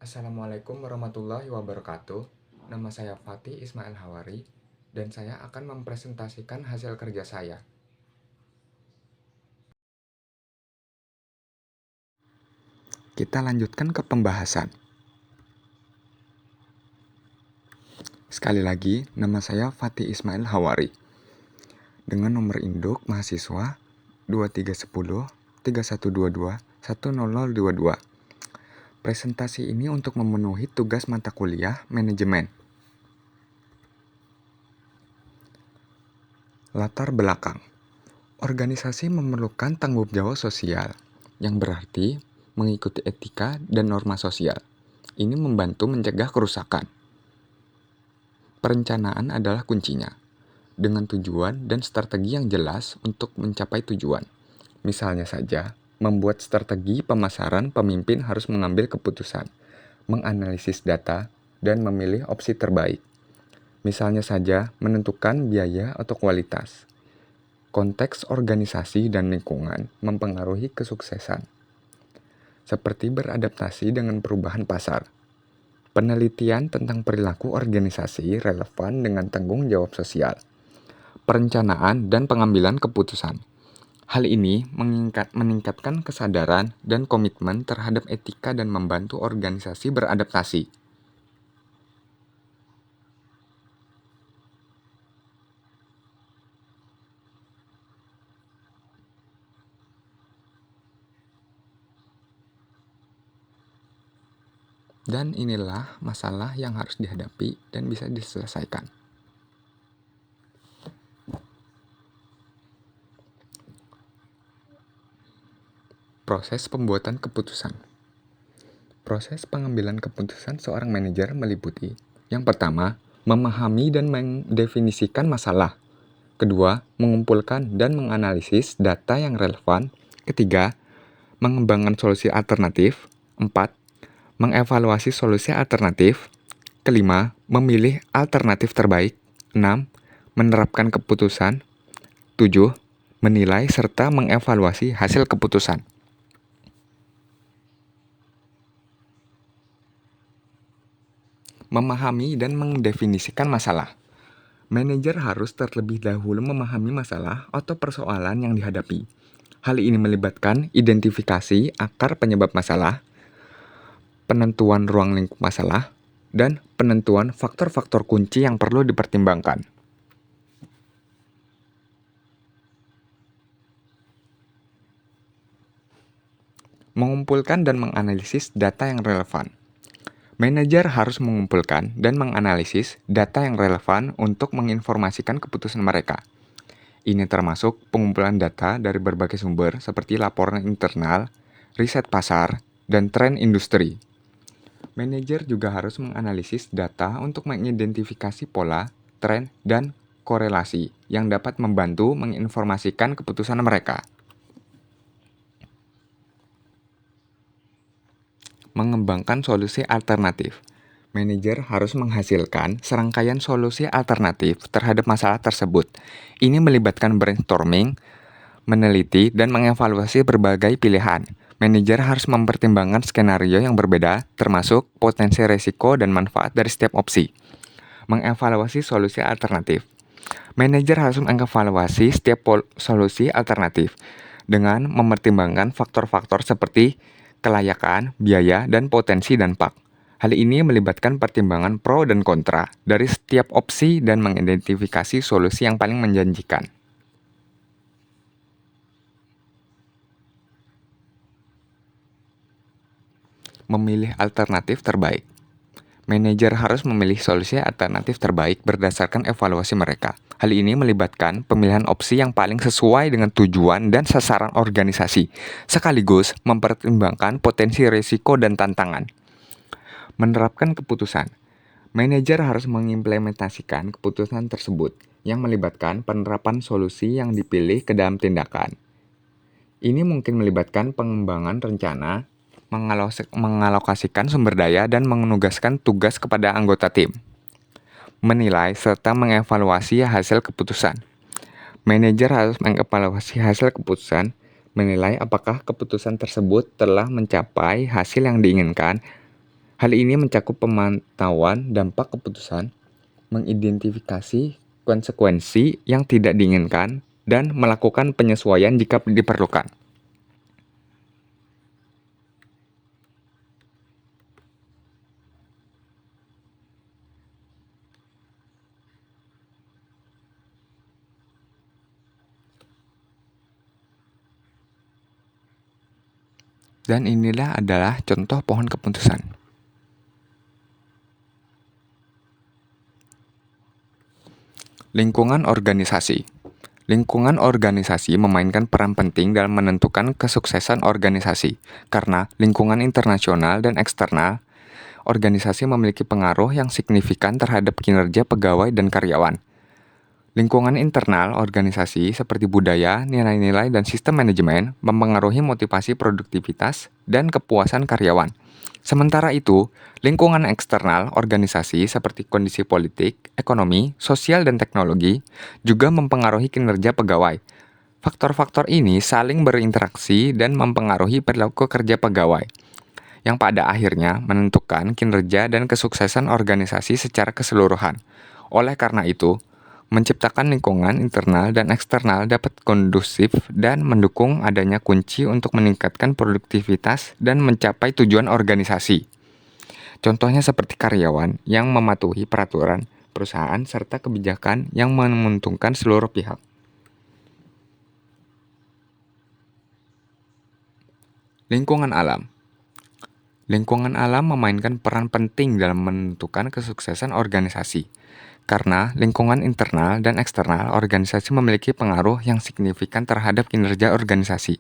Assalamualaikum warahmatullahi wabarakatuh. Nama saya Fatih Ismail Hawari dan saya akan mempresentasikan hasil kerja saya. Kita lanjutkan ke pembahasan. Sekali lagi, nama saya Fatih Ismail Hawari. Dengan nomor induk mahasiswa 2310 3122 10022. Presentasi ini untuk memenuhi tugas mata kuliah manajemen. Latar belakang. Organisasi memerlukan tanggung jawab sosial, yang berarti mengikuti etika dan norma sosial. Ini membantu mencegah kerusakan. Perencanaan adalah kuncinya, dengan tujuan dan strategi yang jelas untuk mencapai tujuan. Misalnya saja, membuat strategi pemasaran, pemimpin harus mengambil keputusan, menganalisis data, dan memilih opsi terbaik. Misalnya saja, menentukan biaya atau kualitas. Konteks organisasi dan lingkungan mempengaruhi kesuksesan, seperti beradaptasi dengan perubahan pasar. Penelitian tentang perilaku organisasi relevan dengan tanggung jawab sosial. Perencanaan dan pengambilan keputusan. Hal ini meningkatkan kesadaran dan komitmen terhadap etika dan membantu organisasi beradaptasi. Dan inilah masalah yang harus dihadapi dan bisa diselesaikan. Proses pembuatan keputusan. Proses pengambilan keputusan seorang manajer meliputi: yang pertama, memahami dan mendefinisikan masalah. Kedua, mengumpulkan dan menganalisis data yang relevan. Ketiga, mengembangkan solusi alternatif. Empat, mengevaluasi solusi alternatif. Kelima, memilih alternatif terbaik. Enam, menerapkan keputusan. Tujuh, menilai serta mengevaluasi hasil keputusan. Memahami dan mendefinisikan masalah. Manajer harus terlebih dahulu memahami masalah atau persoalan yang dihadapi. Hal ini melibatkan identifikasi akar penyebab masalah, penentuan ruang lingkup masalah, dan penentuan faktor-faktor kunci yang perlu dipertimbangkan. Mengumpulkan dan menganalisis data yang relevan. Manajer harus mengumpulkan dan menganalisis data yang relevan untuk menginformasikan keputusan mereka. Ini termasuk pengumpulan data dari berbagai sumber seperti laporan internal, riset pasar, dan tren industri. Manajer juga harus menganalisis data untuk mengidentifikasi pola, tren, dan korelasi yang dapat membantu menginformasikan keputusan mereka. Mengembangkan solusi alternatif. Manajer harus menghasilkan serangkaian solusi alternatif terhadap masalah tersebut. Ini melibatkan brainstorming, meneliti, dan mengevaluasi berbagai pilihan. Manajer harus mempertimbangkan skenario yang berbeda, termasuk potensi risiko dan manfaat dari setiap opsi. Mengevaluasi solusi alternatif. Manajer harus mengevaluasi setiap solusi alternatif dengan mempertimbangkan faktor-faktor seperti kelayakan, biaya, dan potensi dampak. Hal ini melibatkan pertimbangan pro dan kontra dari setiap opsi dan mengidentifikasi solusi yang paling menjanjikan. Memilih alternatif terbaik. Manajer harus memilih solusi alternatif terbaik berdasarkan evaluasi mereka. Hal ini melibatkan pemilihan opsi yang paling sesuai dengan tujuan dan sasaran organisasi, sekaligus mempertimbangkan potensi risiko dan tantangan. Menerapkan keputusan. Manajer harus mengimplementasikan keputusan tersebut yang melibatkan penerapan solusi yang dipilih ke dalam tindakan. Ini mungkin melibatkan pengembangan rencana, mengalokasikan sumber daya, dan menugaskan tugas kepada anggota tim. Menilai serta mengevaluasi hasil keputusan. Manajer harus mengevaluasi hasil keputusan, menilai apakah keputusan tersebut telah mencapai hasil yang diinginkan. Hal ini mencakup pemantauan dampak keputusan, mengidentifikasi konsekuensi yang tidak diinginkan, dan melakukan penyesuaian jika diperlukan. Dan inilah adalah contoh pohon keputusan. Lingkungan organisasi. Lingkungan organisasi memainkan peran penting dalam menentukan kesuksesan organisasi, karena lingkungan internasional dan eksternal organisasi memiliki pengaruh yang signifikan terhadap kinerja pegawai dan karyawan. Lingkungan internal organisasi seperti budaya, nilai-nilai, dan sistem manajemen mempengaruhi motivasi produktivitas dan kepuasan karyawan. Sementara itu, lingkungan eksternal organisasi seperti kondisi politik, ekonomi, sosial, dan teknologi juga mempengaruhi kinerja pegawai. Faktor-faktor ini saling berinteraksi dan mempengaruhi perilaku kerja pegawai, yang pada akhirnya menentukan kinerja dan kesuksesan organisasi secara keseluruhan. Oleh karena itu, menciptakan lingkungan internal dan eksternal dapat kondusif dan mendukung adanya kunci untuk meningkatkan produktivitas dan mencapai tujuan organisasi. Contohnya seperti karyawan yang mematuhi peraturan perusahaan serta kebijakan yang menguntungkan seluruh pihak. Lingkungan alam. Lingkungan alam memainkan peran penting dalam menentukan kesuksesan organisasi. Karena lingkungan internal dan eksternal organisasi memiliki pengaruh yang signifikan terhadap kinerja organisasi.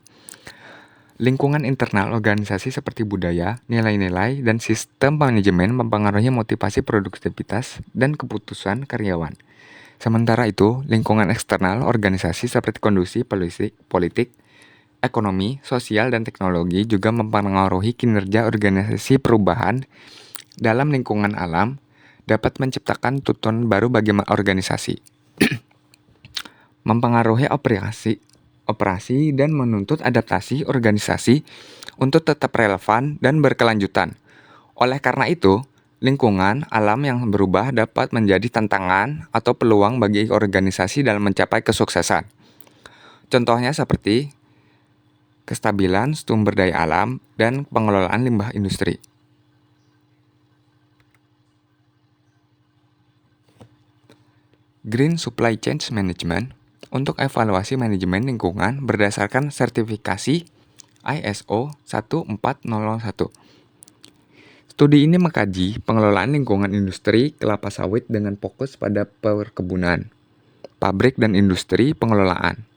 Lingkungan internal organisasi seperti budaya, nilai-nilai, dan sistem manajemen mempengaruhi motivasi produktivitas dan keputusan karyawan. Sementara itu, lingkungan eksternal organisasi seperti kondisi politik, ekonomi, sosial, dan teknologi juga mempengaruhi kinerja organisasi. Perubahan dalam lingkungan alam dapat menciptakan tuntutan baru bagi organisasi, mempengaruhi operasi dan menuntut adaptasi organisasi untuk tetap relevan dan berkelanjutan. Oleh karena itu, lingkungan alam yang berubah dapat menjadi tantangan atau peluang bagi organisasi dalam mencapai kesuksesan. Contohnya seperti kestabilan sumber daya alam dan pengelolaan limbah industri. Green Supply Chain Management untuk evaluasi manajemen lingkungan berdasarkan sertifikasi ISO 1401. Studi ini mengkaji pengelolaan lingkungan industri kelapa sawit dengan fokus pada perkebunan, pabrik, dan industri pengelolaan.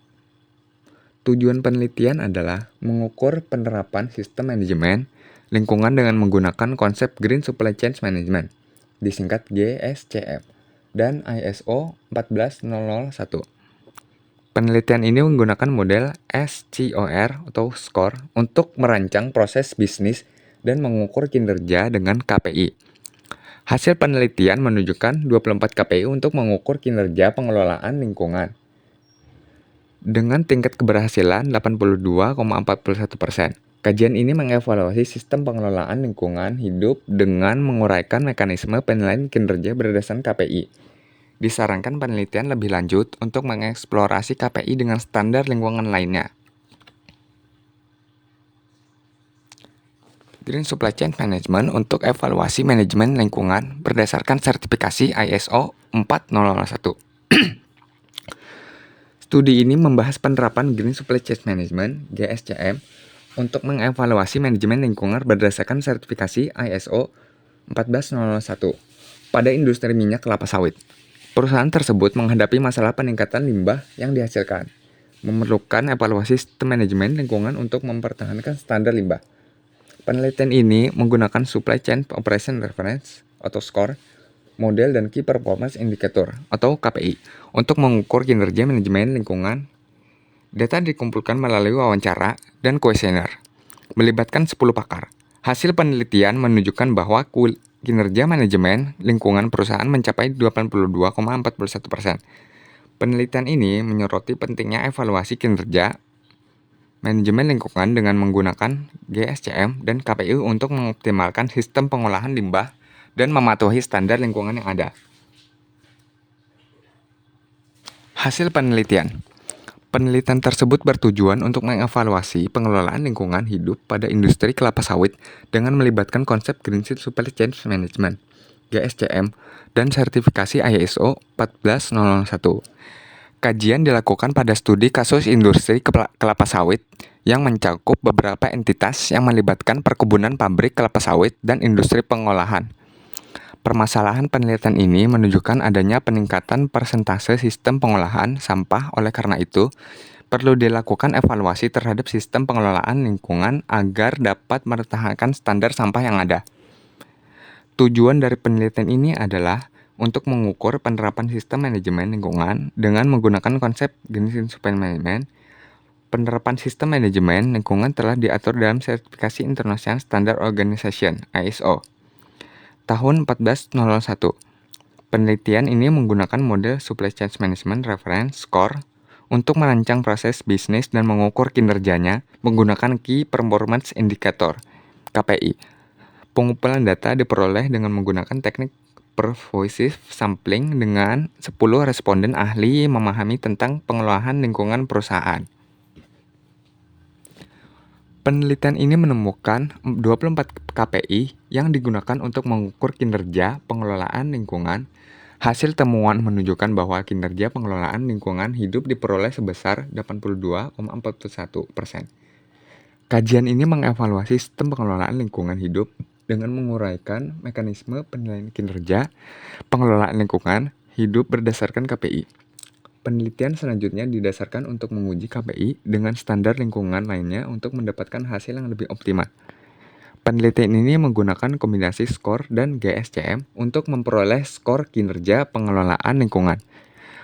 Tujuan penelitian adalah mengukur penerapan sistem manajemen lingkungan dengan menggunakan konsep Green Supply Chain Management, disingkat GSCM, dan ISO 14001. Penelitian ini menggunakan model SCOR atau SCORE untuk merancang proses bisnis dan mengukur kinerja dengan KPI. Hasil penelitian menunjukkan 24 KPI untuk mengukur kinerja pengelolaan lingkungan dengan tingkat keberhasilan 82,41%. Kajian ini mengevaluasi sistem pengelolaan lingkungan hidup dengan menguraikan mekanisme penilaian kinerja berdasarkan KPI. Disarankan penelitian lebih lanjut untuk mengeksplorasi KPI dengan standar lingkungan lainnya. Green Supply Chain Management untuk evaluasi manajemen lingkungan berdasarkan sertifikasi ISO 1401. Studi ini membahas penerapan Green Supply Chain Management (GSCM) untuk mengevaluasi manajemen lingkungan berdasarkan sertifikasi ISO 14001 pada industri minyak kelapa sawit. Perusahaan tersebut menghadapi masalah peningkatan limbah yang dihasilkan, memerlukan evaluasi sistem manajemen lingkungan untuk mempertahankan standar limbah. Penelitian ini menggunakan Supply Chain Operation Reference atau SCORE, model dan Key Performance Indicator atau KPI untuk mengukur kinerja manajemen lingkungan. Data dikumpulkan melalui wawancara dan kuesioner, melibatkan 10 pakar. Hasil penelitian menunjukkan bahwa kinerja manajemen lingkungan perusahaan mencapai 82,41%. Penelitian ini menyoroti pentingnya evaluasi kinerja manajemen lingkungan dengan menggunakan GSCM dan KPI untuk mengoptimalkan sistem pengolahan limbah dan mematuhi standar lingkungan yang ada. Hasil penelitian. Penelitian tersebut bertujuan untuk mengevaluasi pengelolaan lingkungan hidup pada industri kelapa sawit dengan melibatkan konsep Green Seed Supply Chain Management (GSCM) dan sertifikasi ISO 14001. Kajian dilakukan pada studi kasus industri kelapa sawit yang mencakup beberapa entitas yang melibatkan perkebunan pabrik kelapa sawit dan industri pengolahan. Permasalahan penelitian ini menunjukkan adanya peningkatan persentase sistem pengolahan sampah. Oleh karena itu, perlu dilakukan evaluasi terhadap sistem pengelolaan lingkungan agar dapat mempertahankan standar sampah yang ada. Tujuan dari penelitian ini adalah untuk mengukur penerapan sistem manajemen lingkungan dengan menggunakan konsep Green Supply Management. Penerapan sistem manajemen lingkungan telah diatur dalam sertifikasi International Standard Organization (ISO) tahun 1401. Penelitian ini menggunakan model Supply Chain Management Reference Score untuk merancang proses bisnis dan mengukur kinerjanya menggunakan Key Performance Indicator (KPI). Pengumpulan data diperoleh dengan menggunakan teknik pervasive sampling dengan 10 responden ahli memahami tentang pengelolaan lingkungan perusahaan. Penelitian ini menemukan 24 KPI yang digunakan untuk mengukur kinerja pengelolaan lingkungan. Hasil temuan menunjukkan bahwa kinerja pengelolaan lingkungan hidup diperoleh sebesar 82,41%. Kajian ini mengevaluasi sistem pengelolaan lingkungan hidup dengan menguraikan mekanisme penilaian kinerja pengelolaan lingkungan hidup berdasarkan KPI. Penelitian selanjutnya didasarkan untuk menguji KPI dengan standar lingkungan lainnya untuk mendapatkan hasil yang lebih optimal. Penelitian ini menggunakan kombinasi skor dan GSCM untuk memperoleh skor kinerja pengelolaan lingkungan.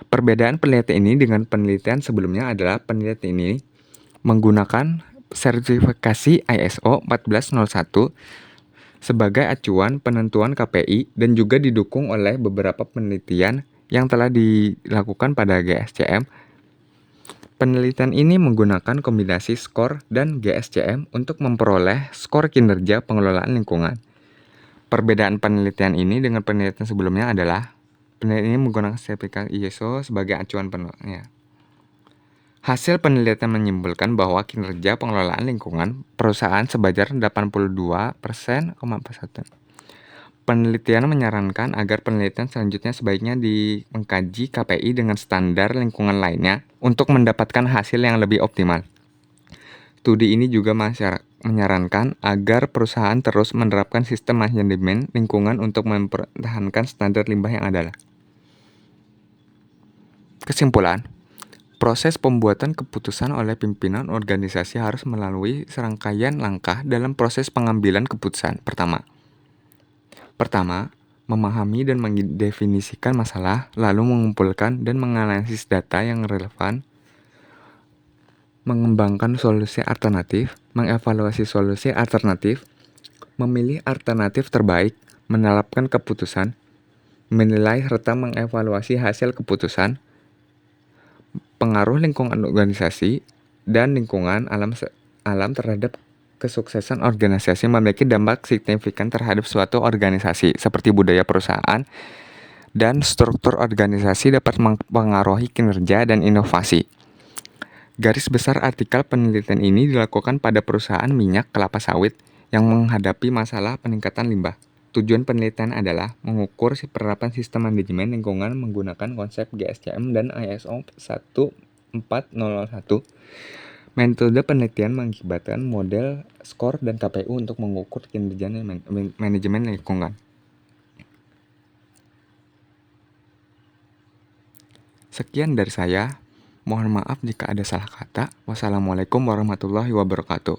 Perbedaan penelitian ini dengan penelitian sebelumnya adalah penelitian ini menggunakan sertifikasi ISO 14001 sebagai acuan penentuan KPI dan juga didukung oleh beberapa penelitian yang telah dilakukan pada GSCM. Penelitian ini menggunakan kombinasi skor dan GSCM untuk memperoleh skor kinerja pengelolaan lingkungan. Perbedaan penelitian ini dengan penelitian sebelumnya adalah penelitian ini menggunakan sertifikat ISO sebagai acuan penelitian. Hasil penelitian menyimpulkan bahwa kinerja pengelolaan lingkungan perusahaan sebesar 82%,1%. Penelitian menyarankan agar penelitian selanjutnya sebaiknya mengkaji KPI dengan standar lingkungan lainnya untuk mendapatkan hasil yang lebih optimal. Studi ini juga menyarankan agar perusahaan terus menerapkan sistem manajemen lingkungan untuk mempertahankan standar limbah yang ada. Kesimpulan, proses pembuatan keputusan oleh pimpinan organisasi harus melalui serangkaian langkah dalam proses pengambilan keputusan. Pertama, memahami dan mendefinisikan masalah, lalu mengumpulkan dan menganalisis data yang relevan, mengembangkan solusi alternatif, mengevaluasi solusi alternatif, memilih alternatif terbaik, menerapkan keputusan, menilai serta mengevaluasi hasil keputusan, pengaruh lingkungan organisasi, dan lingkungan alam terhadap kesuksesan organisasi memiliki dampak signifikan terhadap suatu organisasi, seperti budaya perusahaan dan struktur organisasi dapat mempengaruhi kinerja dan inovasi. Garis besar artikel penelitian ini dilakukan pada perusahaan minyak kelapa sawit yang menghadapi masalah peningkatan limbah. Tujuan penelitian adalah mengukur penerapan sistem manajemen lingkungan menggunakan konsep GSCM dan ISO 14001. Metode penelitian mengakibatkan model skor dan KPU untuk mengukur kinerja manajemen lingkungan. Sekian dari saya. Mohon maaf jika ada salah kata. Wassalamualaikum warahmatullahi wabarakatuh.